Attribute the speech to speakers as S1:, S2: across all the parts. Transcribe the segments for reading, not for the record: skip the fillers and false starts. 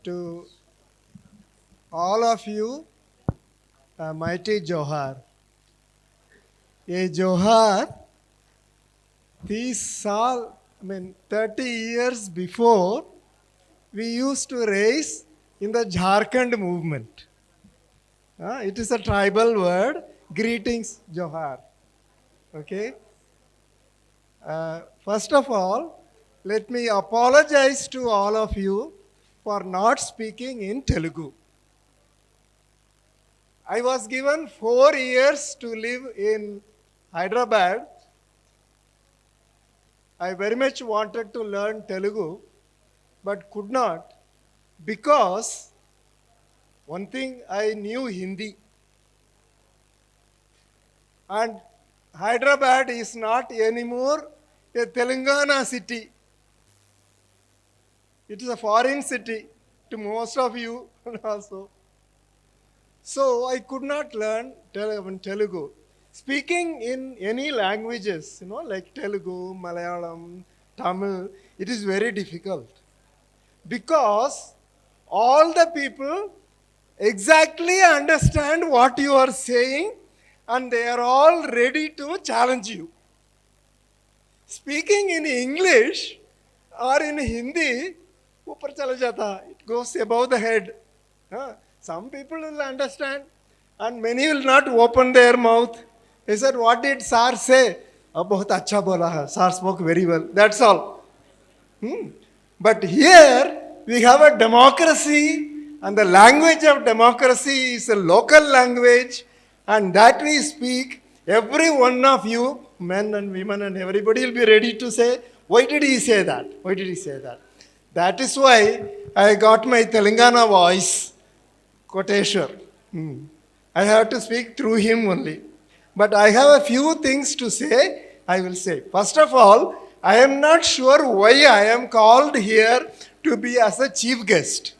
S1: to all of you a mighty Johar. A Johar, these all, 30 years before, we used to raise in the Jharkhand movement. It is a tribal word. Greetings, Johar. Okay? First of all, let me apologize to all of you for not speaking in Telugu. I was given 4 years to live in Hyderabad. I very much wanted to learn Telugu, but could not, because one thing, I knew Hindi. And Hyderabad is not anymore a Telangana city. It is a foreign city to most of you also. So I could not learn Telugu. Speaking in any languages, like Telugu, Malayalam, Tamil, it is very difficult. Because all the people exactly understand what you are saying and they are all ready to challenge you. Speaking in English or in Hindi, it goes above the head. Some people will understand and many will not open their mouth. They said, what did Sir say? Bahut acha bola hai. Sir spoke very well. That's all. But here we have a democracy, and the language of democracy is a local language, and that we speak. Every one of you, men and women and everybody, will be ready to say, why did he say that? Why did he say that? That is why I got my Telangana voice, Koteshwar. I have to speak through him only. But I have a few things to say, I will say. First of all, I am not sure why I am called here to be as a chief guest.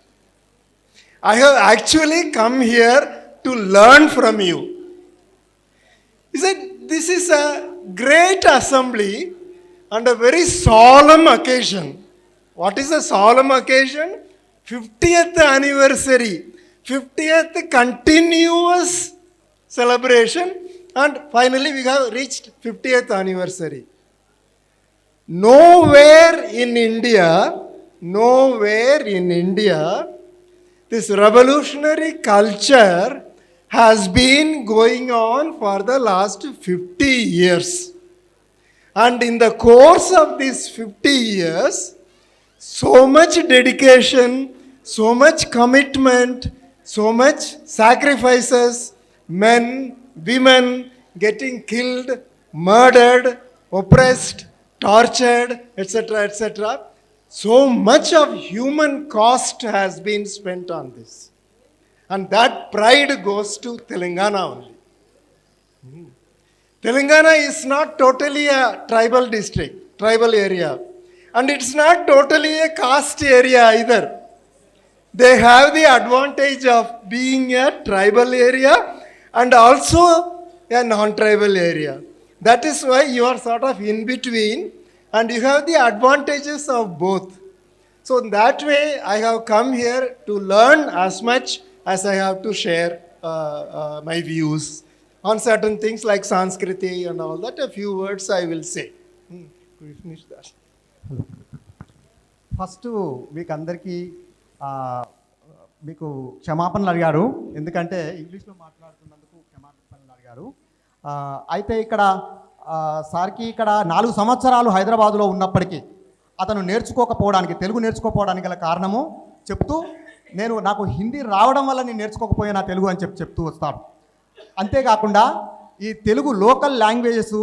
S1: I have actually come here to learn from you. He said, this is a great assembly and a very solemn occasion. What is a solemn occasion? 50th anniversary, 50th continuous celebration, and finally we have reached 50th anniversary. Nowhere in India, this revolutionary culture has been going on for the last 50 years. And in the course of these 50 years, so much dedication, so much commitment, so much sacrifices, men, women getting killed, murdered, oppressed, tortured, etc., etc. So much of human cost has been spent on this. And that pride goes to Telangana only. Telangana is not totally a tribal district, tribal area. And it's not totally a caste area either. They have the advantage of being a tribal area and also a non-tribal area. That is why you are sort of in between and you have the advantages of both. So in that way, I have come here to learn as much as I have to share my views on certain things like Sanskriti and all that. A few words I will say. Could you finish that?
S2: First మీకు అందరికీ మీకు క్షమాపణలు అడిగారు, ఎందుకంటే ఇంగ్లీష్లో మాట్లాడుతున్నందుకు క్షమాపణలు అడిగారు. అయితే ఇక్కడ సార్కి ఇక్కడ 4 సంవత్సరాలు హైదరాబాదులో ఉన్నప్పటికీ అతను తెలుగు నేర్చుకోకపోవడానికి గల కారణము చెప్తూ, నాకు హిందీ రావడం వల్ల నేను నేర్చుకోకపోయినా తెలుగు అని చెప్తూ వస్తాడు. అంతేకాకుండా ఈ తెలుగు లోకల్ లాంగ్వేజెస్,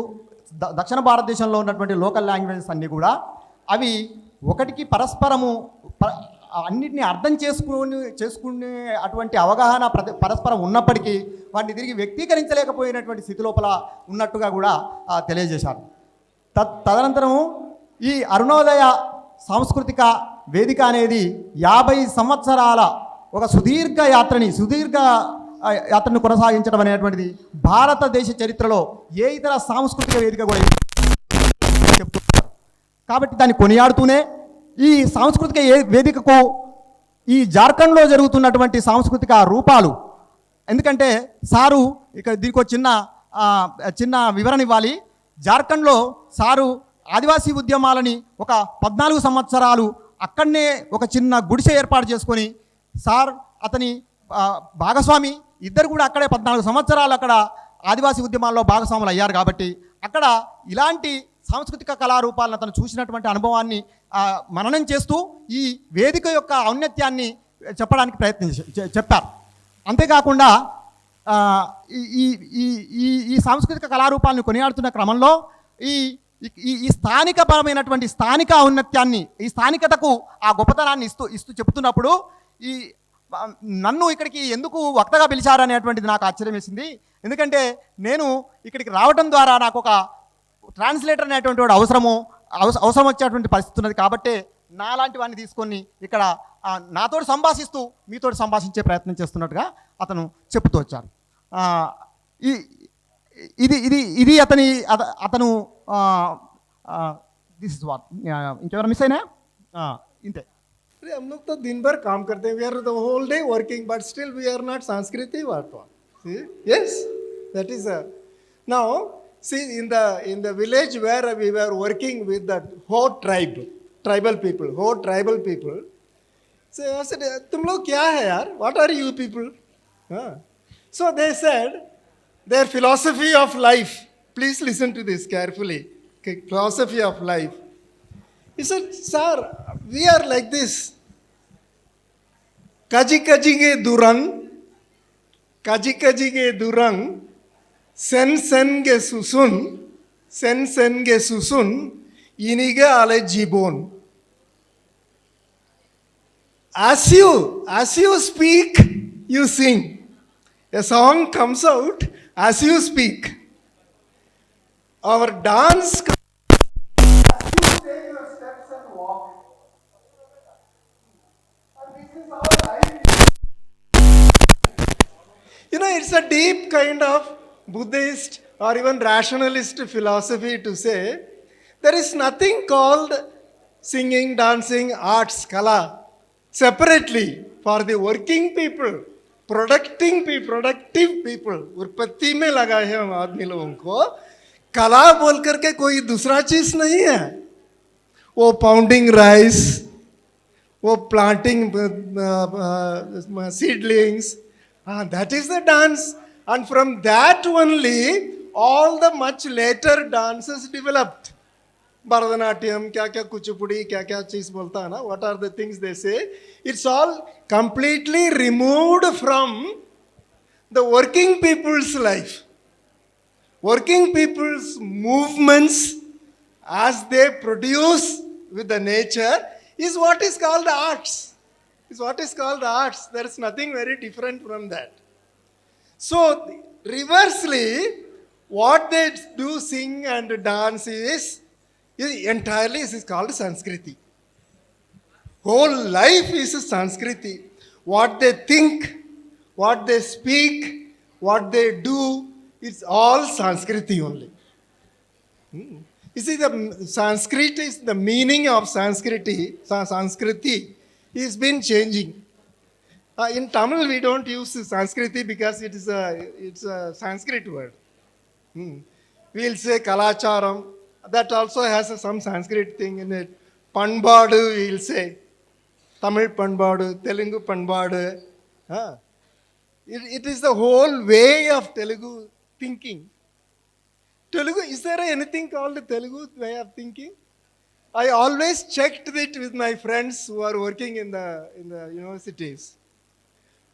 S2: దక్షిణ భారతదేశంలో ఉన్నటువంటి లోకల్ లాంగ్వేజెస్ అన్నీ కూడా అవి ఒకటికి పరస్పరము అన్నిటిని అర్థం చేసుకునే అటువంటి అవగాహన పరస్పరం ఉన్నప్పటికీ వాటిని తిరిగి వ్యక్తీకరించలేకపోయినటువంటి స్థితి లోపల ఉన్నట్టుగా కూడా తెలియజేశారు. తదనంతరము ఈ అరుణోదయ సాంస్కృతిక వేదిక అనేది 50 సంవత్సరాల ఒక సుదీర్ఘ యాత్రను కొనసాగించడం అనేటువంటిది భారతదేశ చరిత్రలో ఏ ఇతర సాంస్కృతిక వేదిక కూడా చెప్తున్నారు. కాబట్టి దాన్ని కొనియాడుతూనే ఈ సాంస్కృతిక వేదికకు ఈ జార్ఖండ్లో జరుగుతున్నటువంటి సాంస్కృతిక రూపాలు, ఎందుకంటే సారు ఇక దీనికి ఒక చిన్న వివరణ ఇవ్వాలి. జార్ఖండ్లో సారు ఆదివాసీ ఉద్యమాలని ఒక 14 సంవత్సరాలు అక్కడనే ఒక చిన్న గుడిసె ఏర్పాటు చేసుకొని, సార్ అతని భాగస్వామి ఇద్దరు కూడా అక్కడే 14 సంవత్సరాలు అక్కడ ఆదివాసీ ఉద్యమాల్లో భాగస్వాములు అయ్యారు. కాబట్టి అక్కడ ఇలాంటి సాంస్కృతిక కళారూపాలను అతను చూసినటువంటి అనుభవాన్ని మననం చేస్తూ ఈ వేదిక యొక్క ఔన్నత్యాన్ని చెప్పడానికి చెప్పారు. అంతేకాకుండా ఈ ఈ ఈ సాంస్కృతిక కళారూపాలను కొనియాడుతున్న క్రమంలో ఈ ఈ స్థానికపరమైనటువంటి స్థానిక ఔన్నత్యాన్ని, ఈ స్థానికతకు ఆ గొప్పతనాన్ని ఇస్తూ చెబుతున్నప్పుడు ఈ నన్ను ఇక్కడికి ఎందుకు వక్తగా పిలిచారు అనేటువంటిది నాకు ఆశ్చర్యం వేసింది. ఎందుకంటే నేను ఇక్కడికి రావడం ద్వారా నాకు ఒక ట్రాన్స్లేటర్ అనేటువంటి వాడు అవసరం వచ్చేటువంటి పరిస్థితి ఉన్నది. కాబట్టి నాలాంటి వాడిని తీసుకొని ఇక్కడ నాతోటి సంభాషిస్తూ మీతోటి సంభాషించే ప్రయత్నం చేస్తున్నట్టుగా అతను చెప్తూ వచ్చారు. ఇది అతను దిస్ ఇస్ వాట్. ఇంకెవరు మిస్ అయినా ఇంతే.
S1: हम लोग तो दिन भर काम करते हैं, we are the whole day working, but still we are not Sanskriti what? See? Yes, that is now see in the village where we were working with the whole tribal people. So I said, तुम लोग क्या है यार? What are you people? So they said their philosophy of life. Please listen to this carefully. Okay, philosophy of life. He said, sir, we are like this. Kaji kaji ge durang, sen ge susun, iniga ale jibon. As you speak, you sing. A song comes out as you speak. Our dance. You know, it's a deep kind of Buddhist or even rationalist philosophy to say there is nothing called singing, dancing, arts, kala separately for the working people, productive people. उत्पत्ति में लगा है हम आदमी लोगों को. कला बोल करके कोई दूसरा चीज नहीं है. वो पाउंडिंग राइस, वो planting seedlings. That is the dance, and from that only all the much later dances developed. Bharatanatyam, kya kuchipudi, kya cheez bolta hai na, what are the things they say? It's all completely removed from the working people's life. Working people's movements as they produce with the nature is what is called arts. There is nothing very different from that. So, reversely, what they do, sing and dance is entirely called Sanskriti. Whole life is Sanskriti. What they think, what they speak, what they do, it's all Sanskriti only. You see, the Sanskrit is the meaning of Sanskriti has been changing. In Tamil, we don't use Sanskriti because it's a Sanskrit word. We'll say Kalacharam. That also has some Sanskrit thing in it. Panbadu, we'll say. Tamil Panbadu, Telugu Panbadu. It is the whole way of Telugu thinking. Telugu, is there anything called Telugu way of thinking? I always checked it with my friends who are working in the universities.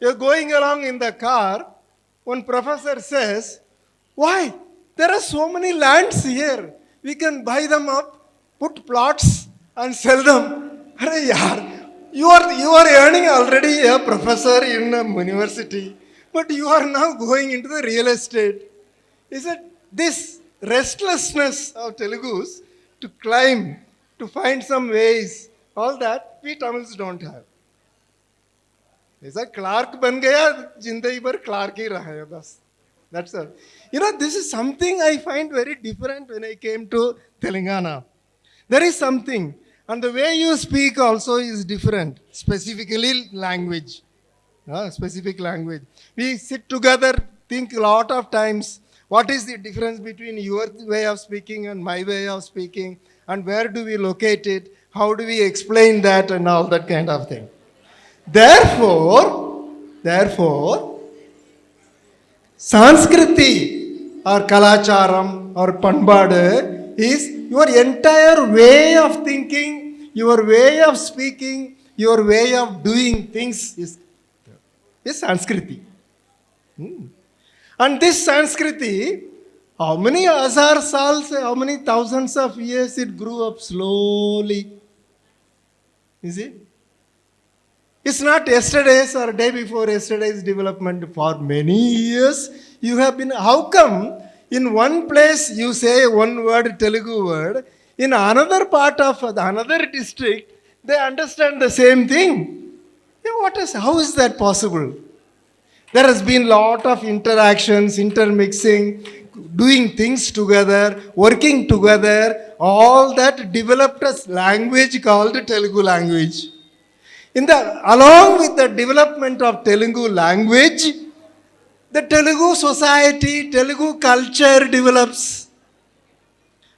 S1: You're going along in the car, one professor says, why? There are so many lands here. We can buy them up, put plots and sell them. Arey yaar, you are earning already a professor in a university, but you are now going into the real estate. Is it this restlessness of Telugus to climb, to find some ways, all that we Tamils don't have. ऐसा Clark बन गया, जिंदगी भर Clark ही रहा है बस. That's all. You know, this is something I find very different when I came to Telangana. There is something, And the way you speak also is different, specifically language. Specific language. We sit together, think a lot of times, what is the difference between your way of speaking and my way of speaking, and where do we locate it, how do we explain that, and all that kind of thing. Therefore, Sanskriti or Kalacharam or Panbadu is your entire way of thinking, your way of speaking, your way of doing things is Sanskriti. And this Sanskriti, how many hazar sals, how many thousands of years it grew up slowly. You see? It's not yesterday's or day before yesterday's development. For many years, you have been. How come in one place you say one word, Telugu word, in another part of another district, they understand the same thing? How is that possible? There has been lot of interactions, intermixing, doing things together, working together, all that developed a language called Telugu language. Along with the development of Telugu language, the Telugu society, Telugu culture develops.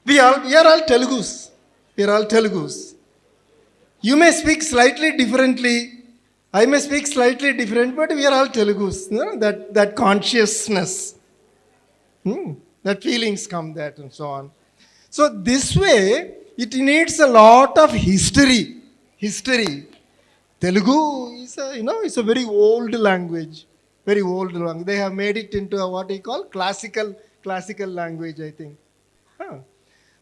S1: We are all Telugus. We are all Telugus. You may speak slightly differently. I may speak slightly different, but we are all Telugus. That consciousness, that feelings come, that and so on. So this way, it needs a lot of history. Telugu is it's a very old language. Very old language. They have made it into what we call classical language, I think.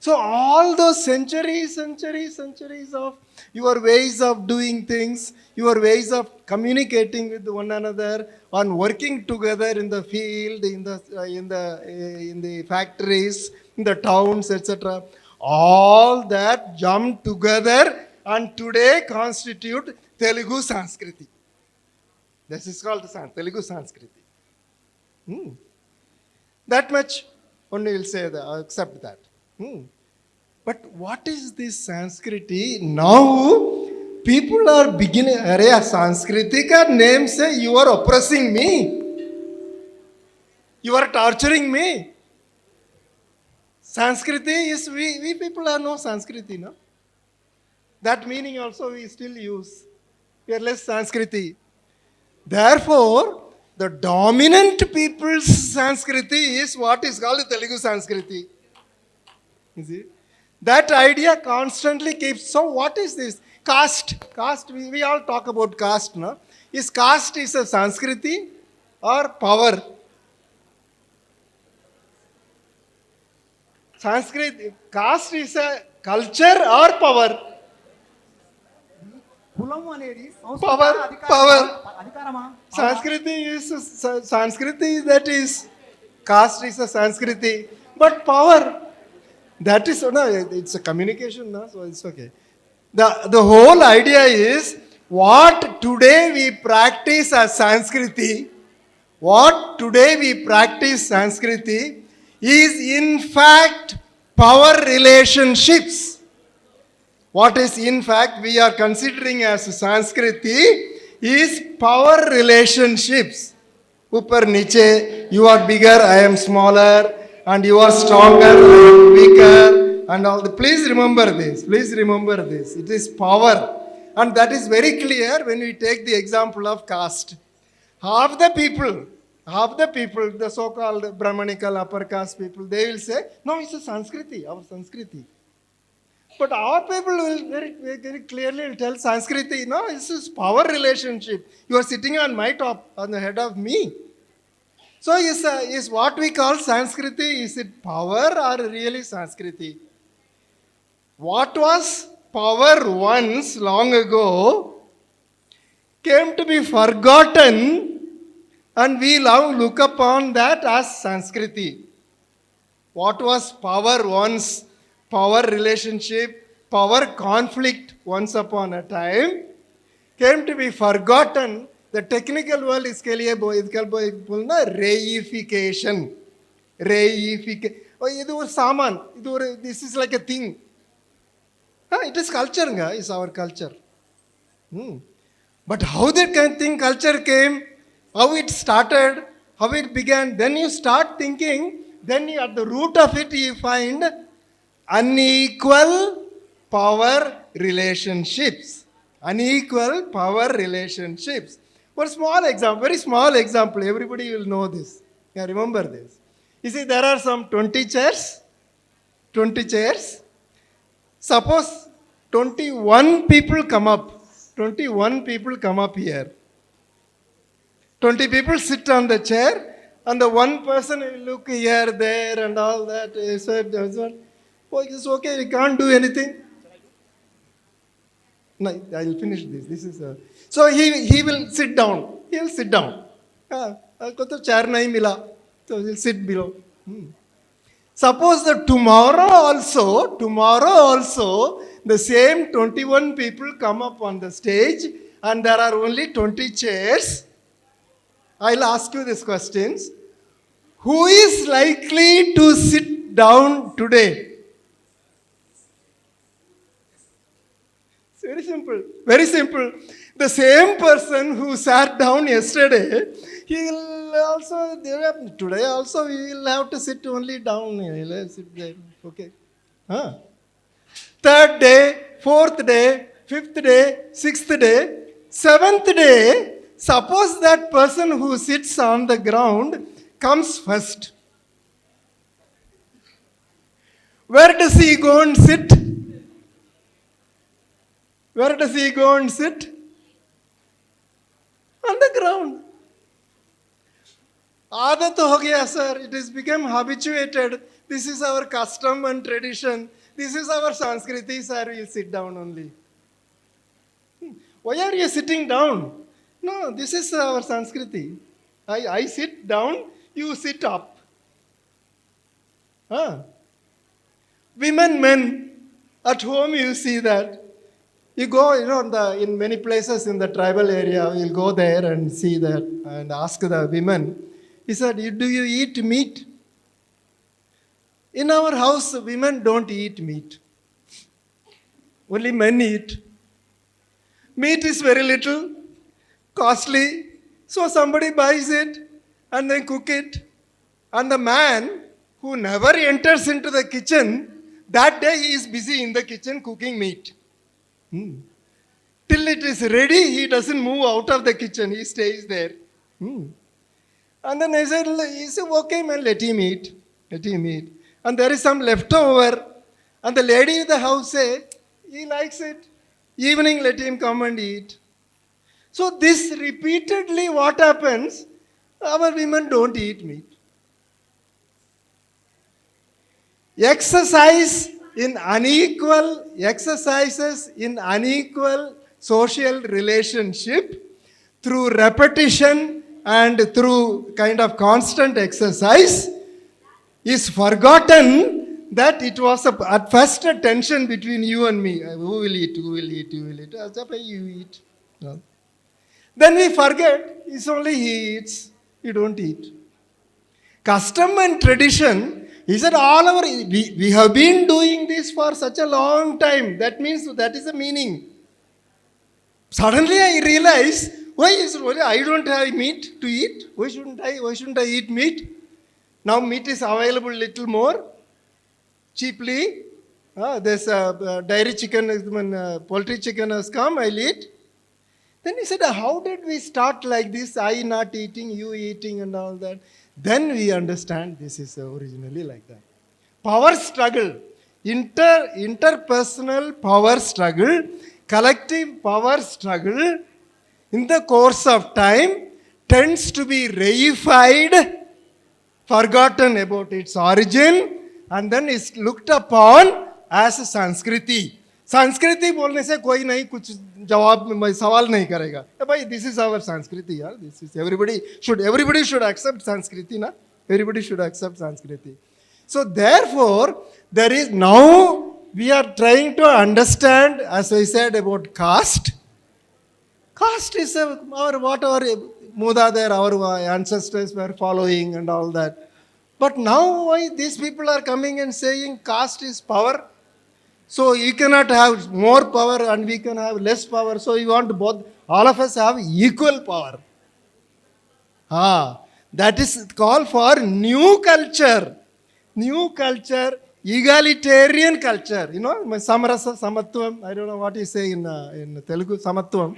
S1: So all those centuries of your ways of doing things, your ways of communicating with one another, on working together in the field, in the factories, in the towns, etc. All that jump together and today constitute Telugu Sanskriti. This is called Telugu Sanskriti. That much only will say that, accept that. But what is this Sanskriti? Now people are beginning, Arey, Sanskriti ka name say you are oppressing me. You are torturing me. Sanskriti is, we people are no Sanskriti, no? That meaning also we still use. We are less Sanskriti. Therefore, the dominant people's Sanskriti is what is called Telugu Sanskriti. You see? That idea constantly keeps. So what is this? Caste, we all talk about caste, no? Is caste is a Sanskriti or power? Caste is a culture or power? Power. Sanskriti that is, caste is a Sanskriti, but power, that is, no, it's a communication, no? So it's okay. The whole idea is, what today we practice as Sanskriti, is in fact power relationships. What is in fact we are considering as Sanskriti is power relationships. Upar niche, you are bigger, I am smaller, and you are stronger, I am weaker, and all the. Please remember this. It is power. And that is very clear when we take the example of caste. Half the people, the so-called Brahmanical upper caste people, they will say, no, it's a Sanskriti, our Sanskriti. But our people will very clearly tell Sanskriti, no, this is power relationship. You are sitting on my top, on the head of me. So is what we call Sanskriti, is it power or really Sanskriti? What was power once long ago came to be forgotten, and we now look upon that as Sanskriti. What was power once? Power relationship, power conflict once upon a time came to be forgotten. The technical word is reification. This is like a thing. It is culture, it's our culture. But how that kind of thing culture came, how it started, how it began, then you start thinking, then at the root of it you find unequal power relationships. Unequal power relationships. One small example, very small example, everybody will know this. Yeah, remember this. You see, there are some 20 chairs. 20 chairs. Suppose 21 people come up. 21 people come up here. 20 people sit on the chair, and the one person will look here, there, and all that. He said, oh, it's okay, we can't do anything. No, I'll finish this. This is so he will sit down. He will sit down. Chair nahi mila, so he'll sit below. Suppose that tomorrow also, the same 21 people come up on the stage and there are only 20 chairs. I'll ask you these questions. Who is likely to sit down today? It's very simple. Very simple. The same person who sat down yesterday, he will also, today also we will have to sit only down. He will sit there. Okay. Third day, fourth day, fifth day, sixth day, seventh day, suppose that person who sits on the ground comes first. Where does he go and sit? Where does he go and sit? On the ground. Aadat ho gaya, sir. It has become habituated. This is our custom and tradition. This is our Sanskriti, sir. We'll sit down only. Why are you sitting down? No, this is our Sanskriti. I sit down, you sit up. Women, men, at home you see that. You go, in many places in the tribal area, you'll go there and see that and ask the women. He said, do you eat meat? In our house, women don't eat meat. Only men eat. Meat is very little, costly, so somebody buys it and then cook it. And the man who never enters into the kitchen, that day he is busy in the kitchen cooking meat. Till it is ready, he doesn't move out of the kitchen. He stays there. And then he said, okay, man, let him eat. Let him eat. And there is some leftover. And the lady of the house say, he likes it. Evening, let him come and eat. So this repeatedly what happens? Our women don't eat meat. Exercises in unequal social relationship through repetition and through kind of constant exercise is forgotten that it was at first a tension between you and me. Who will eat? You eat. No. Then we forget, it's only he eats, you don't eat. Custom and tradition, he said we have been doing this for such a long time. That means that is the meaning. Suddenly I realize, why is it only I don't have meat to eat? Why shouldn't I eat meat? Now meat is available little more cheaply. There's dairy chicken, poultry chicken has come, I'll eat. Then he said, how did we start like this? I not eating, you eating and all that. Then we understand this is originally like that. Power struggle, interpersonal power struggle, collective power struggle in the course of time tends to be reified, forgotten about its origin, and then is looked upon as Sanskriti. संस्कृति बोलने से कोई नहीं कुछ जवाब सवाल नहीं करेगा भाई दिस इज आवर संस्कृति यार this is everybody should accept Sanskriti na everybody should accept Sanskriti. So therefore there is now we are trying to understand, as I said, about caste. Caste is our whatever Mudadar our ancestors were following and all that. But now why these people are coming and saying caste is power? So you cannot have more power and we can have less power. So you want both, all of us have equal power. That is call for new culture. New culture, egalitarian culture. You know, samarasa, samatvam. I don't know what you say in Telugu, samatvam.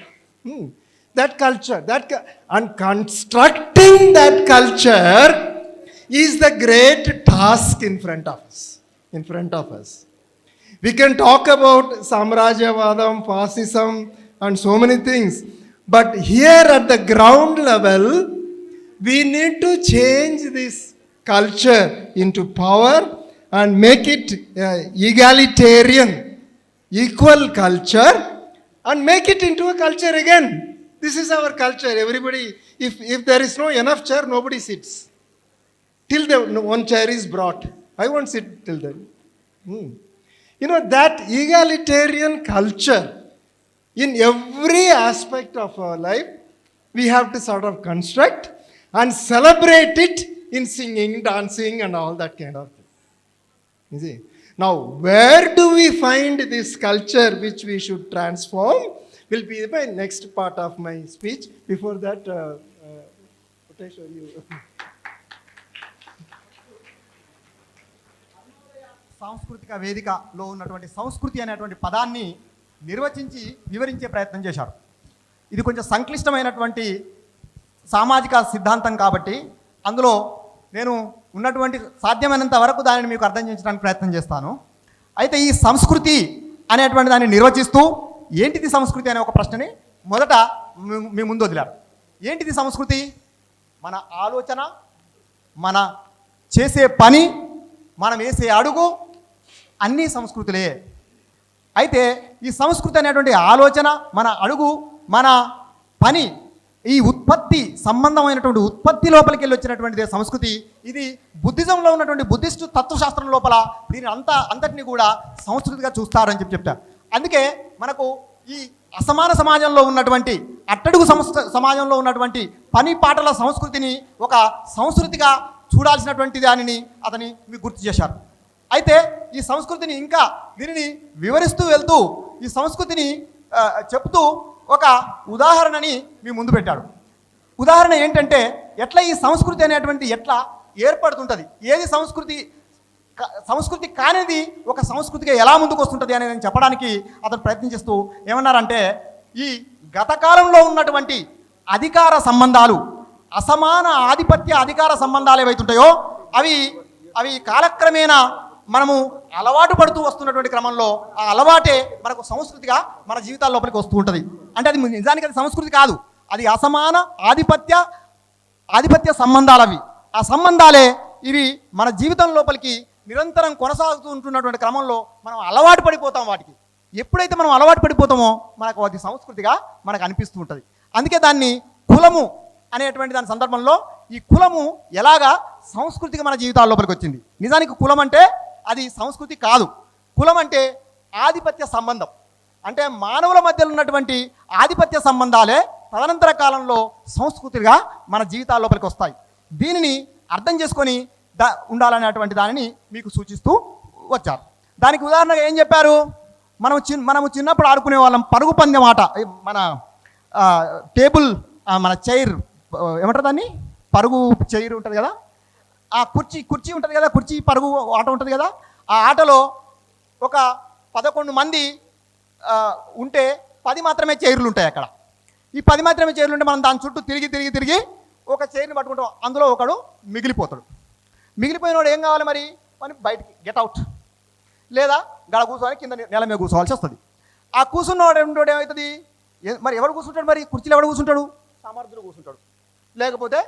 S1: That culture, and constructing that culture is the great task in front of us. In front of us. We can talk about Samrajyavadam, fascism, and so many things. But here at the ground level, we need to change this culture into power and make it egalitarian, equal culture, and make it into a culture again. This is our culture. Everybody, if there is no enough chair, nobody sits. Till the one chair is brought. I won't sit till then. You know, that egalitarian culture in every aspect of our life, we have to sort of construct and celebrate it in singing, dancing, and all that kind of thing. You see? Now, where do we find this culture which we should transform? Will be my next part of my speech. Before that, what I show you?
S2: సాంస్కృతిక వేదికలో ఉన్నటువంటి సంస్కృతి అనేటువంటి పదాన్ని నిర్వచించి వివరించే ప్రయత్నం చేశారు. ఇది కొంచెం సంక్లిష్టమైనటువంటి సామాజిక సిద్ధాంతం కాబట్టి అందులో నేను ఉన్నటువంటి సాధ్యమైనంత వరకు దానిని మీకు అర్థం చేయించడానికి ప్రయత్నం చేస్తాను. అయితే ఈ సంస్కృతి అనేటువంటి దాన్ని నిర్వచిస్తూ ఏంటిది సంస్కృతి అనే ఒక ప్రశ్నని మొదట మీ ముందు వదిలారు. ఏంటిది సంస్కృతి? మన ఆలోచన, మన చేసే పని, మనం వేసే అడుగు అన్నీ సంస్కృతులే. అయితే ఈ సంస్కృతి అనేటువంటి ఆలోచన, మన అడుగు, మన పని, ఈ ఉత్పత్తి సంబంధమైనటువంటి ఉత్పత్తి లోపలికి వెళ్ళి వచ్చినటువంటిదే సంస్కృతి. ఇది బుద్ధిజంలో ఉన్నటువంటి బుద్ధిస్టు తత్వశాస్త్రం లోపల దీని అంతటిని కూడా సంస్కృతిగా చూస్తారని చెప్తారు. అందుకే మనకు ఈ అసమాన సమాజంలో ఉన్నటువంటి అట్టడుగు సమాజంలో ఉన్నటువంటి పని పాటల సంస్కృతిని ఒక సంస్కృతిగా చూడాల్సినటువంటి దానిని అతని మీకు గుర్తు చేశారు. అయితే ఈ సంస్కృతిని ఇంకా దీనిని వివరిస్తూ వెళ్తూ ఈ సంస్కృతిని చెప్తూ ఒక ఉదాహరణని మీ ముందు పెట్టాడు. ఉదాహరణ ఏంటంటే ఎట్లా ఈ సంస్కృతి అనేటువంటి ఎట్లా ఏర్పడుతుంటుంది, ఏది సంస్కృతి కానిది ఒక సంస్కృతిగా ఎలా ముందుకు వస్తుంటుంది అనేది నేను చెప్పడానికి అతను ప్రయత్నించేస్తూ ఏమన్నారంటే, ఈ గత కాలంలో ఉన్నటువంటి అధికార సంబంధాలు, అసమాన ఆధిపత్య అధికార సంబంధాలు ఏవైతుంటాయో అవి కాలక్రమేణా మనము అలవాటు పడుతూ వస్తున్నటువంటి క్రమంలో ఆ అలవాటే మనకు సంస్కృతిగా మన జీవితాల లోపలికి వస్తూ ఉంటుంది. అంటే అది నిజానికి అది సంస్కృతి కాదు, అది అసమాన ఆధిపత్య సంబంధాలు. అవి ఆ సంబంధాలే ఇవి మన జీవితం లోపలికి నిరంతరం కొనసాగుతూ ఉంటున్నటువంటి క్రమంలో మనం అలవాటు పడిపోతాం వాటికి. ఎప్పుడైతే మనం అలవాటు పడిపోతామో మనకు అది సంస్కృతిగా మనకు అనిపిస్తూ ఉంటుంది. అందుకే దాన్ని కులము అనేటువంటి దాని సందర్భంలో ఈ కులము ఎలాగా సంస్కృతిగా మన జీవితాల లోపలికి వచ్చింది. నిజానికి కులం అంటే అది సంస్కృతి కాదు. కులం అంటే ఆధిపత్య సంబంధం, అంటే మానవుల మధ్యలో ఉన్నటువంటి ఆధిపత్య సంబంధాలే తదనంతర కాలంలో సంస్కృతిగా మన జీవితాల లోపలికి వస్తాయి. దీనిని అర్థం చేసుకొని ఉండాలనేటువంటి దానిని మీకు సూచిస్తూ వచ్చారు. దానికి ఉదాహరణగా ఏం చెప్పారు, మనము చిన్నప్పుడు ఆడుకునే వాళ్ళం పరుగు పందెం ఆట. మన టేబుల్, మన చైర్ ఏమంటారు దాన్ని, పరుగు చైర్ ఉంటుంది కదా, ఆ కుర్చీ ఉంటుంది కదా, కుర్చీ పరుగు ఆట ఉంటుంది కదా. ఆ ఆటలో ఒక 11 మంది ఉంటే 10 మాత్రమే చైర్లు ఉంటాయి అక్కడ. ఈ 10 మాత్రమే చైర్లు ఉంటే మనం దాని చుట్టూ తిరిగి ఒక చైర్ని పట్టుకుంటాం. అందులో ఒకడు మిగిలిపోతాడు. మిగిలిపోయినోడు ఏం కావాలి మరి బయటికి గెట్ అవుట్, లేదా గడ కూర్చోవాలి, కింద నేల మీద కూర్చోవాల్సి వస్తుంది. ఆ కూర్చున్నవాడు ఏమవుతుంది మరి, ఎవడు కూర్చుంటాడు మరి కుర్చీలో? ఎవడు కూర్చుంటాడు? సమర్థుడు కూర్చుంటాడు, లేకపోతే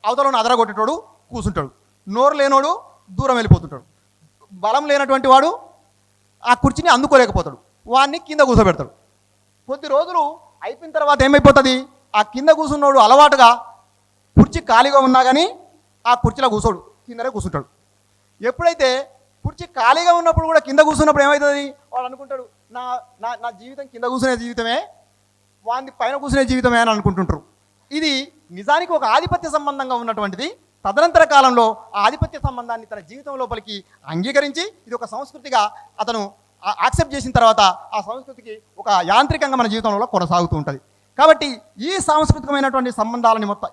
S2: అవతలను అదరగొట్టేటోడు కూర్చుంటాడు, నోరు లేనోడు దూరం వెళ్ళిపోతుంటాడు, బలం లేనటువంటి వాడు ఆ కుర్చీని అందుకోలేకపోతాడు, వాడిని కింద కూర్చోబెడతాడు. కొద్ది రోజులు అయిపోయిన తర్వాత ఏమైపోతుంది, ఆ కింద కూర్చున్నోడు అలవాటుగా కుర్చీ ఖాళీగా ఉన్నా కానీ ఆ కుర్చీలో కూర్చోడు, కిందనే కూర్చుంటాడు. ఎప్పుడైతే కుర్చీ ఖాళీగా ఉన్నప్పుడు కూడా కింద కూర్చున్నప్పుడు ఏమవుతుంది, వాడు అనుకుంటాడు నా జీవితం కింద కూర్చునే జీవితమే, వాడిని పైన కూర్చునే జీవితమే అని అనుకుంటుంటారు. ఇది నిజానికి ఒక ఆధిపత్య సంబంధంగా ఉన్నటువంటిది. తదనంతర కాలంలో ఆ ఆధిపత్య సంబంధాన్ని తన జీవితం లోపలికి అంగీకరించి ఇది ఒక సంస్కృతిగా అతను యాక్సెప్ట్ చేసిన తర్వాత ఆ సంస్కృతికి ఒక యాంత్రికంగా మన జీవితంలో కొనసాగుతూ ఉంటుంది. కాబట్టి ఈ సాంస్కృతికమైనటువంటి సంబంధాలని మొత్తం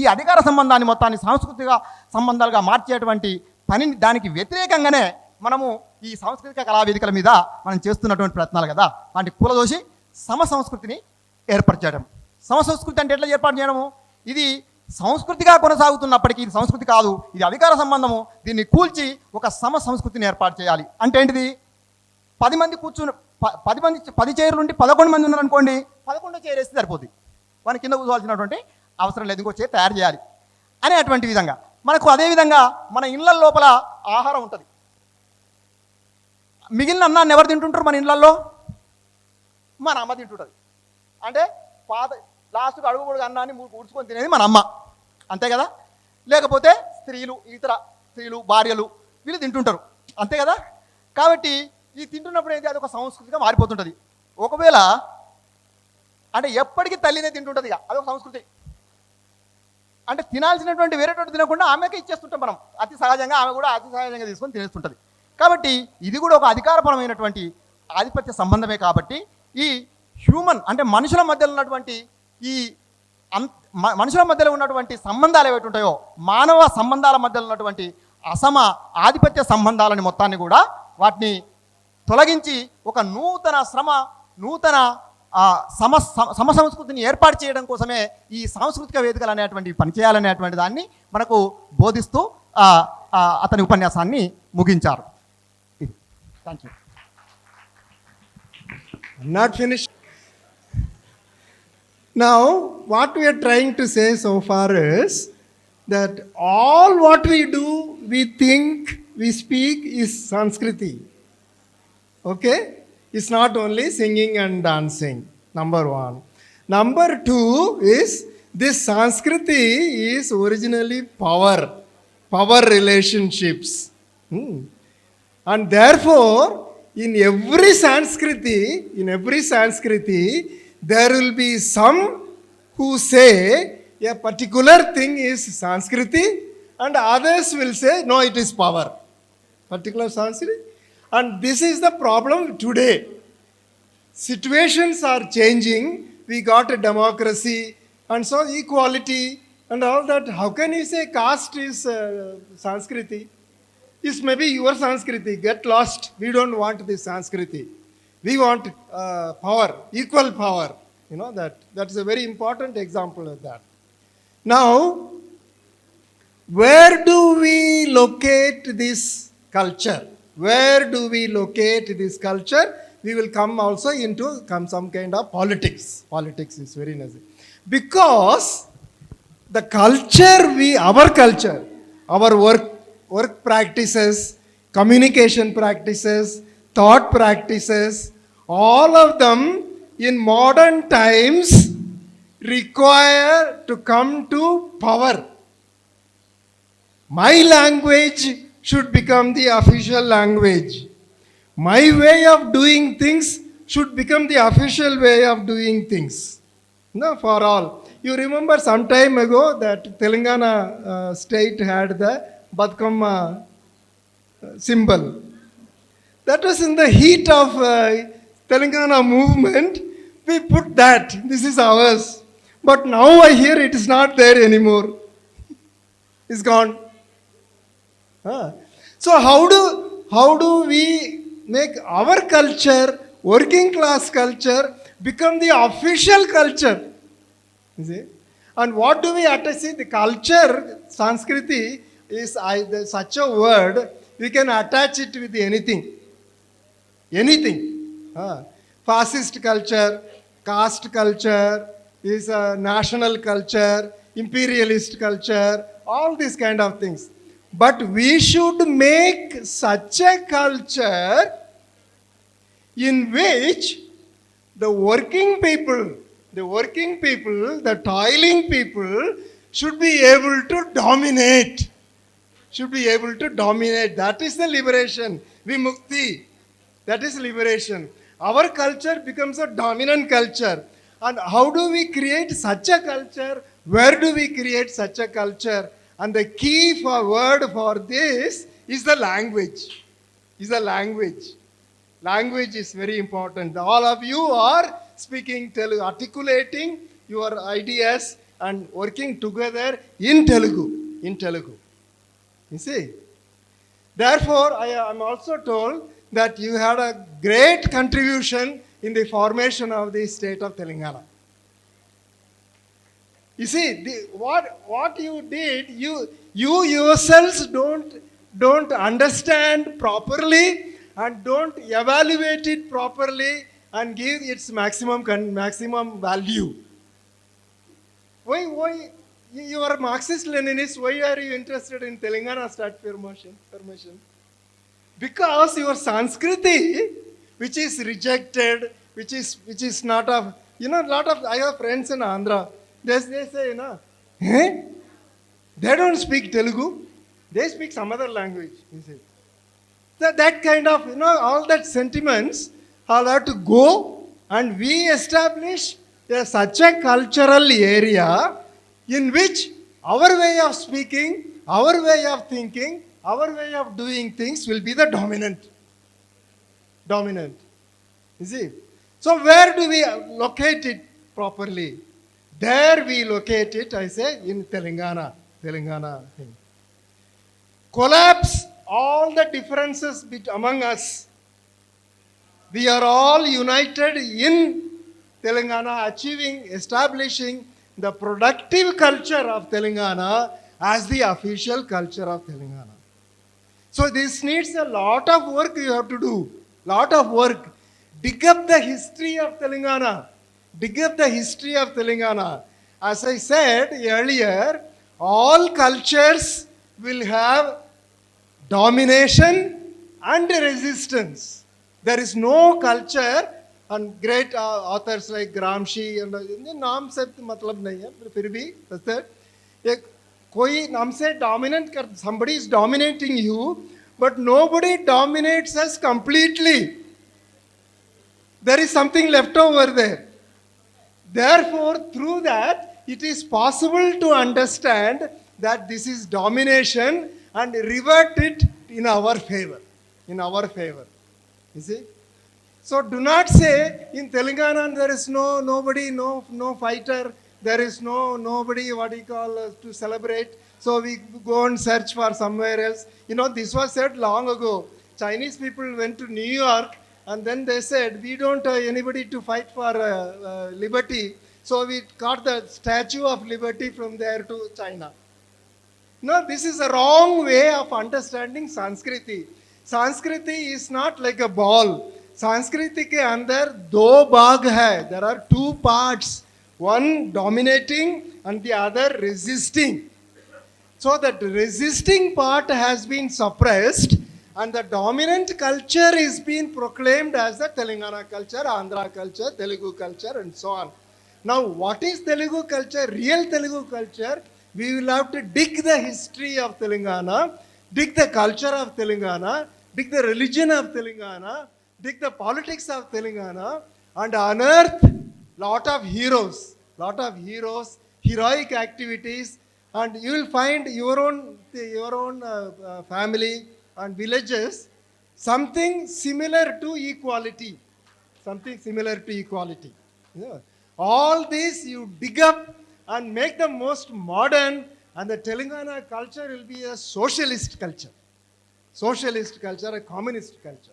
S2: ఈ అధికార సంబంధాన్ని మొత్తాన్ని సాంస్కృతిక సంబంధాలుగా మార్చేటువంటి పనిని దానికి వ్యతిరేకంగానే మనము ఈ సాంస్కృతిక కళావేదికల మీద మనం చేస్తున్నటువంటి ప్రయత్నాలు కదా. అంటే కూలదోసి సమ సంస్కృతిని ఏర్పరచడం. సమ సంస్కృతి అంటే ఎట్లా ఏర్పాటు చేయడము? ఇది సంస్కృతిగా కొనసాగుతున్నప్పటికీ ఇది సంస్కృతి కాదు, ఇది అధికార సంబంధము. దీన్ని కూల్చి ఒక సమ సంస్కృతిని ఏర్పాటు చేయాలి. అంటే ఏంటిది? 10 మంది కూర్చుని 10 చైర్లు ఉండి 11 మంది ఉన్నారనుకోండి, 11 చైర్ వేస్తే సరిపోతుంది. వాని కింద కూర్చోవాల్సినటువంటి అవసరం లేదు, ఇంకో చైర్ తయారు చేయాలి అనేటువంటి విధంగా. మనకు అదేవిధంగా మన ఇళ్ళ లోపల ఆహారం ఉంటుంది. మిగిలిన అన్నాన్ని ఎవరు తింటుంటారు మన ఇళ్ళల్లో? మన అమ్మ తింటుంటుంది. అంటే పాత లాస్ట్కు అడుగు పొడుగు అన్నాన్ని ఊడ్చుకొని తినేది మన అమ్మ, అంతే కదా. లేకపోతే ఇతర స్త్రీలు భార్యలు వీళ్ళు తింటుంటారు, అంతే కదా. కాబట్టి ఈ తింటున్నప్పుడు ఏంటి, అది ఒక సంస్కృతిగా మారిపోతుంటుంది. ఒకవేళ అంటే ఎప్పటికీ తల్లినే తింటుంటుంది, అదొక సంస్కృతి. అంటే తినాల్సినటువంటి వేరేటోటి తినకుండా ఆమెకే ఇచ్చేస్తుంటాం మనం అతి సహజంగా. ఆమె కూడా అతి సహజంగా తీసుకొని తినేస్తుంటుంది. కాబట్టి ఇది కూడా ఒక అధికారపరమైనటువంటి ఆధిపత్య సంబంధమే. కాబట్టి ఈ హ్యూమన్ అంటే మనుషుల మధ్యలో ఉన్నటువంటి మనుషుల మధ్యలో ఉన్నటువంటి సంబంధాలు ఏవైతే ఉంటాయో, మానవ సంబంధాల మధ్యలో ఉన్నటువంటి అసమ ఆధిపత్య సంబంధాలని మొత్తాన్ని కూడా వాటిని తొలగించి ఒక నూతన సమ సంస్కృతిని ఏర్పాటు చేయడం కోసమే ఈ సాంస్కృతిక వేదికలు అనేటువంటి పనిచేయాలనేటువంటి దాన్ని మనకు బోధిస్తూ అతని ఉపన్యాసాన్ని ముగించారు. Thank you.
S1: Not finished. Now, what we are trying to say so far is that all what we do, we think, we speak is Sanskriti. Okay? It's not only singing and dancing, number one. Number two is this Sanskriti is originally power relationships. And therefore, in every Sanskriti, there will be some who say a particular thing is Sanskriti and others will say, no, it is power. Particular Sanskriti. And this is the problem today. Situations are changing. We got a democracy and so equality and all that. How can you say caste is Sanskriti? This may be your Sanskriti. Get lost. We don't want this Sanskriti. We want power, equal power. You know that. That's a very important example of that. Now, where do we locate this culture? Where do we locate this culture? We will come also into some kind of politics. Politics is very necessary. Because the culture, our work practices, communication practices, thought practices, all of them in modern times require to come to power. My language should become the official language. My way of doing things should become the official way of doing things. No, for all. You remember some time ago that Telangana state had the Batkama symbol. That was in the heat of Telangana movement. We put that. This is ours. But now I hear it is not there anymore. It's gone. So how do we make our culture, working class culture, become the official culture? You see? And what do we attach? See, the culture, Sanskriti, is such a word, we can attach it with anything. Anything. Fascist culture, caste culture, is a national culture, imperialist culture, all these kind of things. But we should make such a culture in which the working people, the toiling people should be able to dominate. That is the liberation. Vimukti. That is liberation. Our culture becomes a dominant culture. And how do we create such a culture? Where do we create such a culture? And the word for this is the language. Language is very important. All of you are speaking Telugu, articulating your ideas and working together in Telugu. In Telugu. You see? Therefore, I am also told that you had a great contribution in the formation of the state of Telangana. You see, what you did, you yourselves don't understand properly and don't evaluate it properly and give its maximum value. Why you are Marxist Leninist? Why are you interested in Telangana state formation? Because your Sanskriti, which is rejected, which is not of, lot of, I have friends in Andhra, they say, eh? They don't speak Telugu, they speak some other language. You see. That kind of, all that sentiments all have to go, and we establish such a cultural area in which our way of speaking, our way of thinking, our way of doing things will be the dominant. You see? So where do we locate it properly? There we locate it, I say, in Telangana thing. Collapse all the differences among us. We are all united in Telangana, establishing the productive culture of Telangana as the official culture of Telangana. So this needs a lot of work you have to do. Lot of work. Dig up the history of Telangana. As I said earlier, all cultures will have domination and resistance. There is no culture, and great authors like Gramsci and नाम से मतलब नहीं है, फिर भी एक कोई नाम से dominant कर, somebody is dominating you, but nobody dominates us completely. There is something left over there. Therefore, through that, it is possible to understand that this is domination and revert it in our favor. You see? So do not say in Telangana there is nobody, no fighter, there is nobody to celebrate. So we go and search for somewhere else. This was said long ago. Chinese people went to New York and then they said, we don't have anybody to fight for liberty. So we got the Statue of Liberty from there to China. No, this is a wrong way of understanding Sanskriti. Sanskriti is not like a ball. Sanskriti ke andar do bhag hai. There are two parts. One dominating and the other resisting. So that resisting part has been suppressed and the dominant culture is being proclaimed as the Telangana culture, Andhra culture, Telugu culture and so on. Now what is Telugu culture? Real Telugu culture? We will have to dig the history of Telangana, dig the culture of Telangana, dig the religion of Telangana, dig the politics of Telangana and unearth lot of heroes, heroic activities, and you will find your own family and villages something similar to equality. Yeah. All this you dig up and make the most modern, and the Telangana culture will be a socialist culture, a communist culture.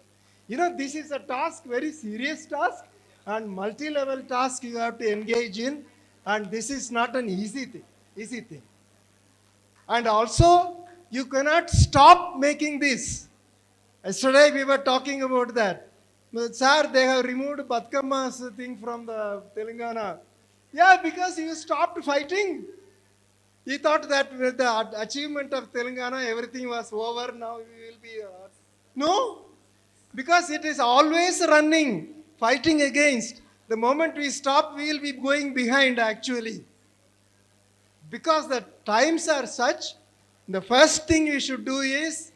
S1: This is a task, very serious task, and multi-level task you have to engage in, and this is not an easy thing. And also, you cannot stop making this. Yesterday we were talking about that. Sir, they have removed Batkamma's thing from the Telangana. Yeah, because you stopped fighting. He thought that with the achievement of Telangana, everything was over. Now we will be... No, because it is always running, fighting against. The moment we stop, we will be going behind actually. Because the times are such, the first thing we should do is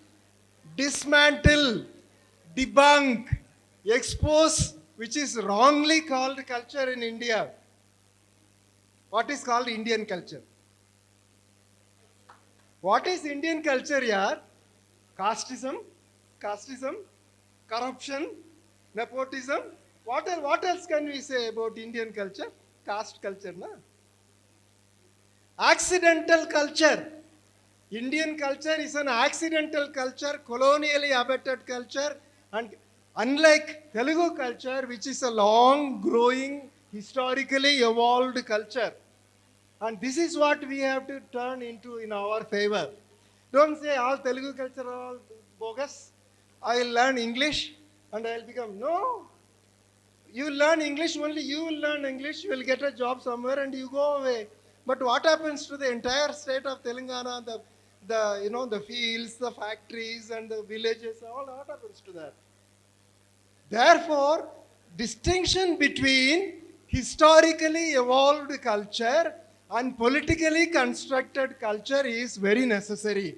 S1: dismantle, debunk, expose, which is wrongly called culture in India. What is called Indian culture? What is Indian culture, yaar? Casteism, corruption, Nepotism. What else can we say about Indian culture? Caste culture, na? Accidental culture. Indian culture is an accidental culture, colonially abetted culture, and unlike Telugu culture, which is a long growing, historically evolved culture. And this is what we have to turn into in our favor. Don't say all Telugu culture are all bogus. I will learn English and I will become. No. You learn English, only you will learn English, you will get a job somewhere and you go away. But what happens to the entire state of Telangana, the fields, the factories and the villages, all what happens to that? Therefore, distinction between historically evolved culture and politically constructed culture is very necessary.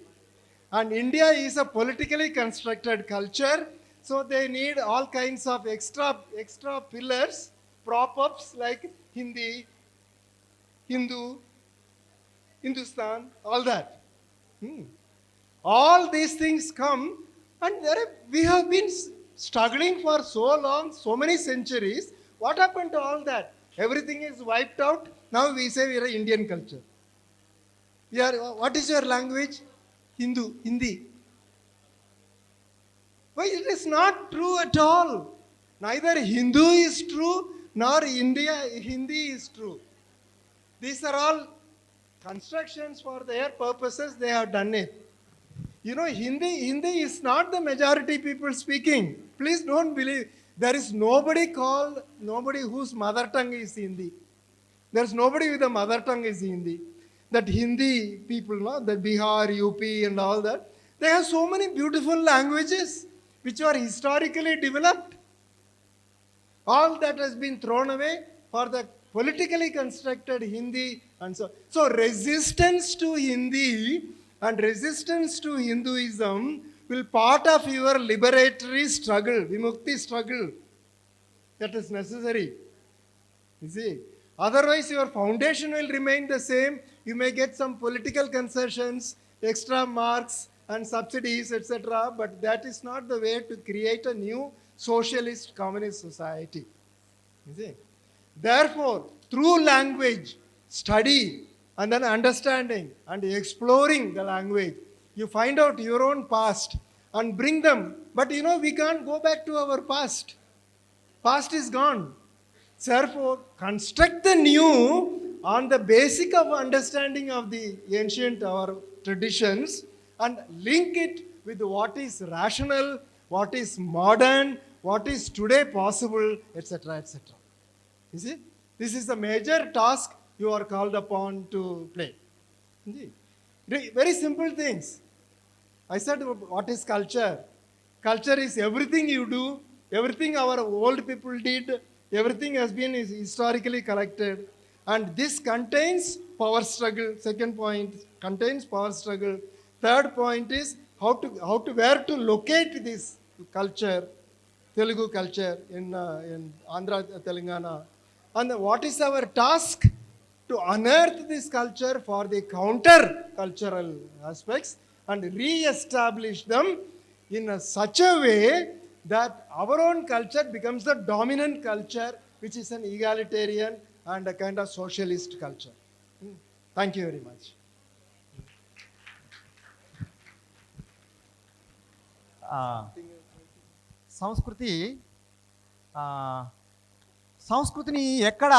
S1: And India is a politically constructed culture, so they need all kinds of extra pillars, prop-ups like Hindi, Hindu, Hindustan, all that. All these things come, and we have been struggling for so long, so many centuries. What happened to all that? Everything is wiped out. Now we say we are Indian culture. What is your language? Hindi. Why it is not true at all. Neither Hindu is true, nor Hindi is true. These are all constructions for their purposes, they have done it. You know, Hindi is not the majority people speaking. Please don't believe. There is nobody whose mother tongue is Hindi. There is nobody with a mother tongue is Hindi. That Hindi people, that Bihar, UP and all that, they have so many beautiful languages which are historically developed. All that has been thrown away for the politically constructed Hindi and so. So resistance to Hindi and resistance to Hinduism will part of your liberatory struggle, Vimukti struggle. That is necessary. You see? Otherwise, your foundation will remain the same. You may get some political concessions, extra marks and subsidies, etc. But that is not the way to create a new socialist communist society. You see? Therefore, through language, study, and then understanding and exploring the language, you find out your own past and bring them. But we can't go back to our past. Past is gone. Therefore, construct the new on the basic of understanding of the ancient our traditions and link it with what is rational, what is modern, what is today possible, etc., etc. You see, this is the major task you are called upon to play. Very simple things. I said, what is culture? Culture is everything you do, everything our old people did, everything has been historically collected. And this contains power struggle. Second point contains power struggle. Third point is where to locate this culture, Telugu culture in Andhra, Telangana. And what is our task? To unearth this culture for the counter-cultural aspects and re-establish them in such a way that our own culture becomes the dominant culture, which is an egalitarian and a kind of socialist culture. Thank you very much.
S2: సంస్కృతిని ఎక్కడ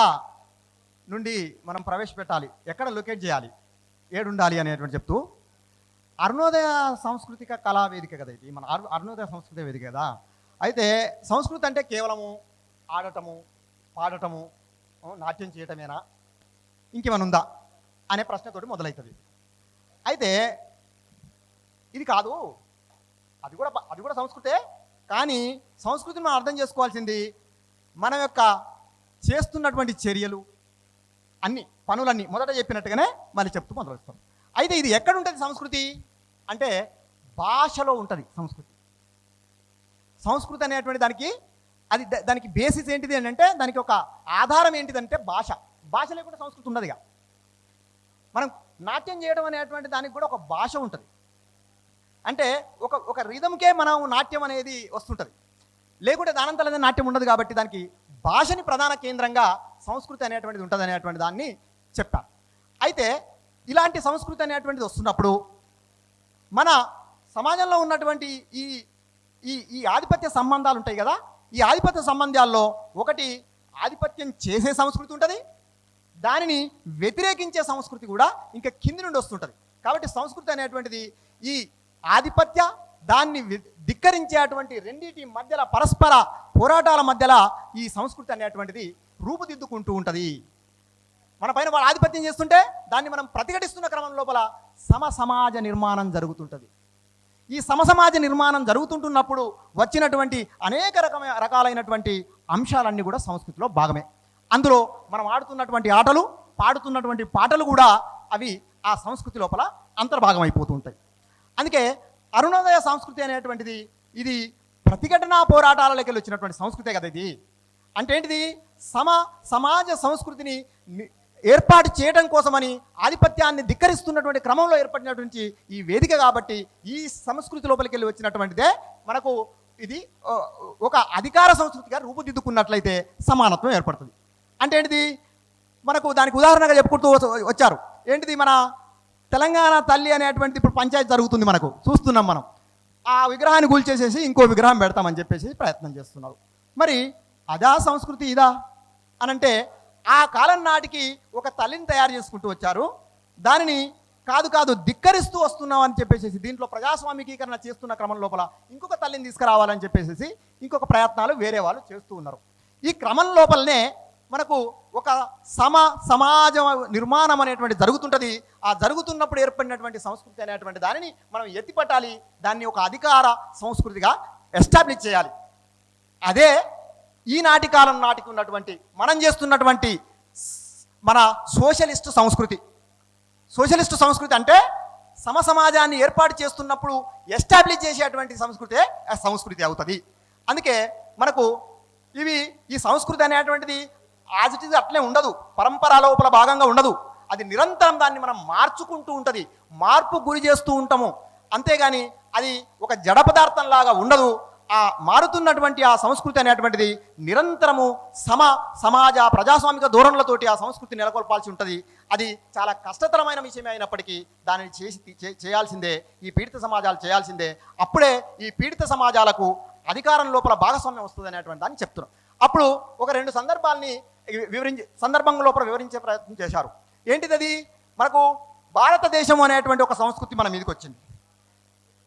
S2: నుండి మనం ప్రవేశపెట్టాలి, ఎక్కడ locate చేయాలి, ఏడుండాలి అనేటువంటి చెప్తూ అరుణోదయ సాంస్కృతిక కళా వేదిక కదా ఇది, మన అరుణోదయ సంస్కృతి వేదిక కదా. అయితే సంస్కృతి అంటే కేవలము ఆడటము, పాడటము, నాట్యం చేయటమేనా, ఇంకేమైనా ఉందా అనే ప్రశ్నతోటి మొదలవుతుంది. అయితే ఇది కాదు, అది కూడా సంస్కృతే. కానీ సంస్కృతిని మనం అర్థం చేసుకోవాల్సింది మన యొక్క చేస్తున్నటువంటి చర్యలు, అన్ని పనులన్నీ మొదట చెప్పినట్టుగానే మళ్ళీ చెప్తూ మొదలుస్తాం. అయితే ఇది ఎక్కడ ఉంటుంది సంస్కృతి అంటే భాషలో ఉంటుంది సంస్కృతి. సంస్కృతి అనేటువంటి దానికి బేసిస్ ఏంటిది అంటే, దానికి ఒక ఆధారం ఏంటిదంటే భాష. భాష లేకుండా సంస్కృతి ఉండదుగా. మనం నాట్యం చేయడం అనేటువంటి దానికి కూడా ఒక భాష ఉంటుంది. అంటే ఒక రిథంకే మనం నాట్యం అనేది వస్తుంటుంది. లేకుంటే దానంతలనే నాట్యం ఉండదు కాబట్టి దానికి భాషని ప్రధాన కేంద్రంగా సంస్కృతి అనేటువంటిది ఉంటుంది అనేటువంటి దాన్ని చెప్పాను. అయితే ఇలాంటి సంస్కృతి అనేటువంటిది వస్తున్నప్పుడు మన సమాజంలో ఉన్నటువంటి ఈ ఈ ఈ ఆధిపత్య సంబంధాలు ఉంటాయి కదా, ఈ ఆధిపత్య సంబంధాల్లో ఒకటి ఆధిపత్యం చేసే సంస్కృతి ఉంటుంది, దానిని వ్యతిరేకించే సంస్కృతి కూడా ఇంకా కింది నుండి వస్తుంటుంది. కాబట్టి సంస్కృతి అనేటువంటిది ఈ ఆధిపత్య దాన్ని ధిక్కరించేటువంటి రెండింటి మధ్యలో పరస్పర పోరాటాల మధ్యలో ఈ సంస్కృతి అనేటువంటిది రూపుదిద్దుకుంటూ ఉంటుంది. మన పైన వాళ్ళు ఆధిపత్యం చేస్తుంటే దాన్ని మనం ప్రతిఘటిస్తున్న క్రమం లోపల సమాజ నిర్మాణం జరుగుతుంటుంది. ఈ సమాజ నిర్మాణం జరుగుతుంటున్నప్పుడు వచ్చినటువంటి అనేక రకాలైనటువంటి అంశాలన్నీ కూడా సంస్కృతిలో భాగమే. అందులో మనం ఆడుతున్నటువంటి ఆటలు, పాడుతున్నటువంటి పాటలు కూడా అవి ఆ సంస్కృతి లోపల అంతర్భాగం అయిపోతూ ఉంటాయి. అందుకే అరుణోదయ సంస్కృతి అనేటువంటిది ఇది ప్రతిఘటనా పోరాటాలకి వెళ్ళి వచ్చినటువంటి సంస్కృతే కదా ఇది. అంటే ఏంటిది? సమాజ సంస్కృతిని ఏర్పాటు చేయడం కోసమని ఆధిపత్యాన్ని ధిక్కరిస్తున్నటువంటి క్రమంలో ఏర్పడినటువంటి ఈ వేదిక కాబట్టి ఈ సంస్కృతి లోపలికి వెళ్ళి వచ్చినటువంటిదే మనకు ఇది ఒక అధికార సంస్కృతిగా రూపుదిద్దుకున్నట్లయితే సమానత్వం ఏర్పడుతుంది. అంటే ఏంటిది? మనకు దానికి ఉదాహరణగా చెప్పుకుంటూ వచ్చారు. ఏంటిది? మన తెలంగాణ తల్లి అనేటువంటి ఇప్పుడు పంచాయతీ జరుగుతుంది, మనకు చూస్తున్నాం. మనం ఆ విగ్రహాన్ని కూల్చేసేసి ఇంకో విగ్రహం పెడతామని చెప్పేసి ప్రయత్నం చేస్తున్నారు. మరి అదా సంస్కృతి ఇదా అనంటే ఆ కాలం నాటికి ఒక తల్లిని తయారు చేసుకుంటూ వచ్చారు, దానిని కాదు ధిక్కరిస్తూ వస్తున్నాం అని చెప్పేసి దీంట్లో ప్రజాస్వామికీకరణ చేస్తున్న క్రమం లోపల ఇంకొక తల్లిని తీసుకురావాలని చెప్పేసి ఇంకొక ప్రయత్నాలు వేరే వాళ్ళు చేస్తూ ఉన్నారు. ఈ క్రమం లోపలనే మనకు ఒక సమాజ నిర్మాణం అనేటువంటి జరుగుతుంటుంది. ఆ జరుగుతున్నప్పుడు ఏర్పడినటువంటి సంస్కృతి అనేటువంటి దానిని మనం ఎత్తిపట్టాలి, దాన్ని ఒక అధికార సంస్కృతిగా ఎస్టాబ్లిష్ చేయాలి. అదే ఈనాటి కాలం నాటికి ఉన్నటువంటి మనం చేస్తున్నటువంటి మన సోషలిస్ట్ సంస్కృతి. సోషలిస్ట్ సంస్కృతి అంటే సమాజాన్ని ఏర్పాటు చేస్తున్నప్పుడు ఎస్టాబ్లిష్ చేసేటువంటి సంస్కృతి అవుతుంది. అందుకే మనకు ఈ సంస్కృతి అనేటువంటిది యాజ్ ఇట్ ఈజ్ అట్లే ఉండదు, పరంపర లోపల భాగంగా ఉండదు. అది నిరంతరం దాన్ని మనం మార్చుకుంటూ ఉంటుంది, మార్పు గురి చేస్తూ ఉంటాము. అంతేగాని అది ఒక జడ పదార్థం లాగా ఉండదు. ఆ మారుతున్నటువంటి ఆ సంస్కృతి అనేటువంటిది నిరంతరము సమాజ ప్రజాస్వామిక ధోరణులతోటి ఆ సంస్కృతి నెలకొల్పాల్సి ఉంటుంది. అది చాలా కష్టతరమైన విషయమే అయినప్పటికీ దానిని చేయాల్సిందే, ఈ పీడిత సమాజాలు చేయాల్సిందే. అప్పుడే ఈ పీడిత సమాజాలకు అధికారం లోపల భాగస్వామ్యం వస్తుంది అనేటువంటి దాన్ని చెప్తున్నాం. అప్పుడు ఒక రెండు సందర్భాలని సందర్భం లోపల వివరించే ప్రయత్నం చేశారు. ఏంటిది? అది మనకు భారతదేశం అనేటువంటి ఒక సంస్కృతి మన మీదకి వచ్చింది.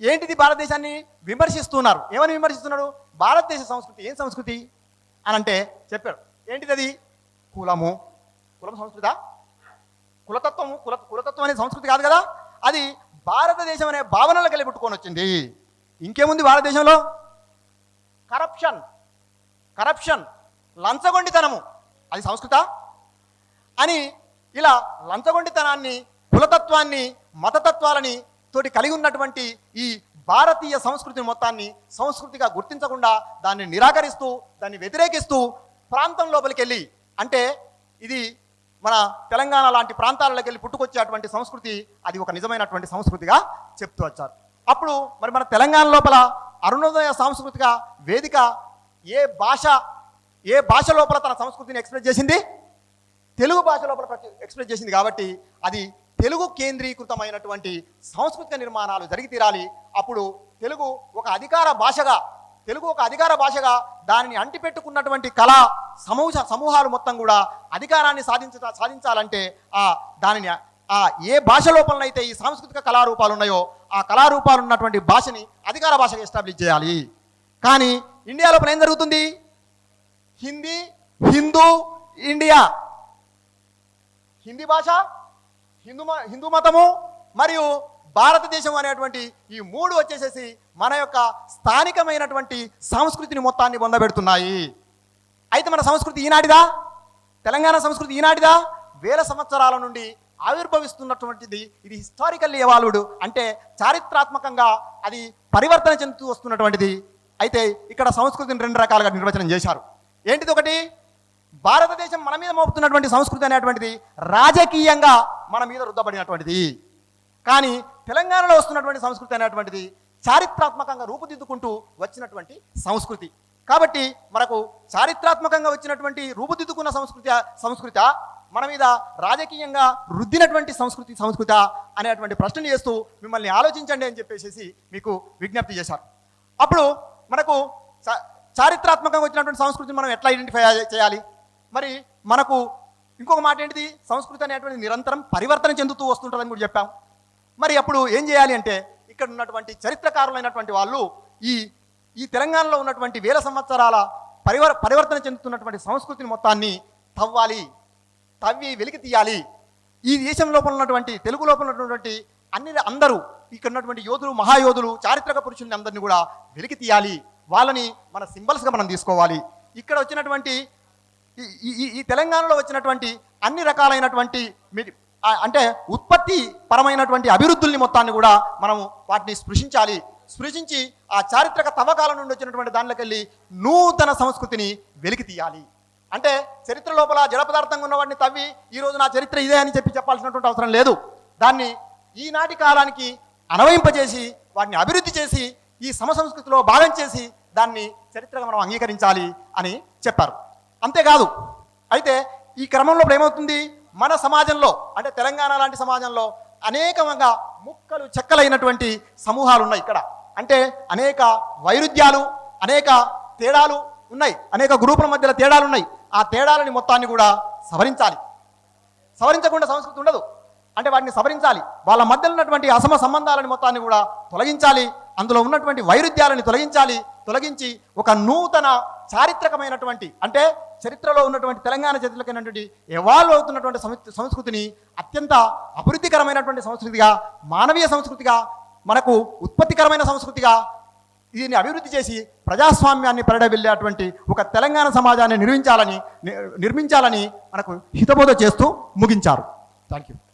S2: ఏంటిది? భారతదేశాన్ని విమర్శిస్తున్నారు. ఏమని విమర్శిస్తున్నాడు? భారతదేశ సంస్కృతి ఏం సంస్కృతి అని అంటే చెప్పాడు. ఏంటిది? అది కులం సంస్కృత, కులతత్వం అనే సంస్కృతి కాదు కదా. అది భారతదేశం అనే భావనలకు వెళ్ళి పుట్టుకొని వచ్చింది. ఇంకేముంది భారతదేశంలో? కరప్షన్, లంచగొండితనము, అది సంస్కృత అని ఇలా లంచగొండితనాన్ని, కులతత్వాన్ని, మతతత్వాలని తోటి కలిగి ఉన్నటువంటి ఈ భారతీయ సంస్కృతిని మొత్తాన్ని సంస్కృతిగా గుర్తించకుండా దాన్ని నిరాకరిస్తూ దాన్ని వ్యతిరేకిస్తూ ప్రాంతం లోపలికి వెళ్ళి, అంటే ఇది మన తెలంగాణ లాంటి ప్రాంతాలలోకి వెళ్ళి పుట్టుకొచ్చేటువంటి సంస్కృతి, అది ఒక నిజమైనటువంటి సంస్కృతిగా చెప్తూ వచ్చారు. అప్పుడు మరి మన తెలంగాణ లోపల అరుణోదయ సాంస్కృతిక వేదిక ఏ భాష లోపల తన సంస్కృతిని ఎక్స్ప్రెస్ చేసింది? తెలుగు భాష లోపల ఎక్స్ప్రెస్ చేసింది. కాబట్టి అది తెలుగు కేంద్రీకృతమైనటువంటి సాంస్కృతిక నిర్మాణాలు జరిగి తీరాలి. అప్పుడు తెలుగు ఒక అధికార భాషగా దానిని అంటిపెట్టుకున్నటువంటి కళా సమూహాలు మొత్తం కూడా అధికారాన్ని సాధించాలంటే దానిని ఏ భాష లోపలనైతే ఈ సాంస్కృతిక కళారూపాలు ఉన్నాయో ఆ కళారూపాలు ఉన్నటువంటి భాషని అధికార భాషగా ఎస్టాబ్లిష్ చేయాలి. కానీ ఇండియా లోపల ఏం జరుగుతుంది? హిందూ ఇండియా, హిందీ భాష, హిందూ మతము మరియు భారతదేశం అనేటువంటి ఈ మూడు వచ్చేసేసి మన యొక్క స్థానికమైనటువంటి సంస్కృతిని మొత్తాన్ని పొందబెడుతున్నాయి. అయితే మన సంస్కృతి ఈనాటిదా? తెలంగాణ సంస్కృతి ఈనాటిదా? వేల సంవత్సరాల నుండి ఆవిర్భవిస్తున్నటువంటిది. ఇది హిస్టారికల్లీ ఎవాల్వ్డ్, అంటే చారిత్రాత్మకంగా అది పరివర్తన చెందుతూ వస్తున్నటువంటిది. అయితే ఇక్కడ సంస్కృతిని రెండు రకాలుగా నిర్వచనం చేశారు. ఏంటిది? ఒకటి, భారతదేశం మన మీద మోపుతున్నటువంటి సంస్కృతి అనేటువంటిది రాజకీయంగా మన మీద రుద్దబడినటువంటిది. కానీ తెలంగాణలో వస్తున్నటువంటి సంస్కృతి అనేటువంటిది చారిత్రాత్మకంగా రూపుదిద్దుకుంటూ వచ్చినటువంటి సంస్కృతి. కాబట్టి మనకు చారిత్రాత్మకంగా వచ్చినటువంటి రూపుదిద్దుకున్న సంస్కృత మన మీద రాజకీయంగా రుద్దినటువంటి సంస్కృత అనేటువంటి ప్రశ్న చేస్తూ మిమ్మల్ని ఆలోచించండి అని చెప్పేసి మీకు విజ్ఞప్తి చేశారు. అప్పుడు మనకు చారిత్రాత్మకంగా వచ్చినటువంటి సంస్కృతిని మనం ఎట్లా ఐడెంటిఫై చేయాలి? మరి మనకు ఇంకొక మాట ఏంటిది? సంస్కృతి అనేటువంటి నిరంతరం పరివర్తన చెందుతూ వస్తుంటుందని కూడా చెప్పాం. మరి అప్పుడు ఏం చేయాలి అంటే, ఇక్కడ ఉన్నటువంటి చరిత్రకారులైనటువంటి వాళ్ళు ఈ తెలంగాణలో ఉన్నటువంటి వేల సంవత్సరాల పరివర్తన చెందుతున్నటువంటి సంస్కృతిని మొత్తాన్ని తవ్వి వెలికి తీయాలి. ఈ దేశం లోపల ఉన్నటువంటి తెలుగు లోపల ఉన్నటువంటి అందరూ ఇక్కడ ఉన్నటువంటి యోధులు, మహాయోధులు, చారిత్రక పురుషుల్ని అందరినీ కూడా వెలికి తీయాలి. వాళ్ళని మన సింబల్స్గా మనం తీసుకోవాలి. ఇక్కడ వచ్చినటువంటి ఈ తెలంగాణలో వచ్చినటువంటి అన్ని రకాలైనటువంటి అంటే ఉత్పత్తి పరమైనటువంటి అభివృద్ధుల్ని మొత్తాన్ని కూడా మనము వాటిని స్పృశించి ఆ చారిత్రక తవ్వకాల నుండి వచ్చినటువంటి దానిలోకి వెళ్ళి నూతన సంస్కృతిని వెలికి తీయాలి. అంటే చరిత్ర లోపల జడ పదార్థంగా ఉన్న వాటిని తవ్వి ఈరోజు నా చరిత్ర ఇదే అని చెప్పాల్సినటువంటి అవసరం లేదు. దాన్ని ఈనాటి కాలానికి అన్వయింపజేసి వాటిని అభివృద్ధి చేసి ఈ సమసంస్కృతిలో భాగం చేసి దాన్ని చరిత్రగా మనం అంగీకరించాలి అని చెప్పారు. అంతేకాదు, అయితే ఈ క్రమంలో ఏమవుతుంది, మన సమాజంలో అంటే తెలంగాణ లాంటి సమాజంలో అనేకంగా ముక్కలు చెక్కలైనటువంటి సమూహాలు ఉన్నాయి. ఇక్కడ అంటే అనేక వైరుధ్యాలు, అనేక తేడాలు ఉన్నాయి, అనేక గ్రూపుల మధ్యలో తేడాలు ఉన్నాయి. ఆ తేడాలని మొత్తాన్ని కూడా సవరించకుండా సంస్కృతి ఉండదు. అంటే వాటిని సవరించాలి. వాళ్ళ మధ్యలో ఉన్నటువంటి అసమ సంబంధాలని మొత్తాన్ని కూడా తొలగించాలి. అందులో ఉన్నటువంటి వైరుధ్యాలని తొలగించి ఒక నూతన చారిత్రకమైనటువంటి అంటే చరిత్రలో ఉన్నటువంటి తెలంగాణ చరిత్రకైనటువంటి ఎవాల్వ్ అవుతున్నటువంటి సంస్కృతిని అత్యంత అభివృద్ధికరమైనటువంటి సంస్కృతిగా, మానవీయ సంస్కృతిగా, మనకు ఉత్పత్తికరమైన సంస్కృతిగా దీన్ని అభివృద్ధి చేసి ప్రజాస్వామ్యాన్ని పరిడవిల్లేటువంటి ఒక తెలంగాణ సమాజాన్ని నిర్మించాలని మనకు హితబోధ చేస్తూ ముగించారు. Thank you.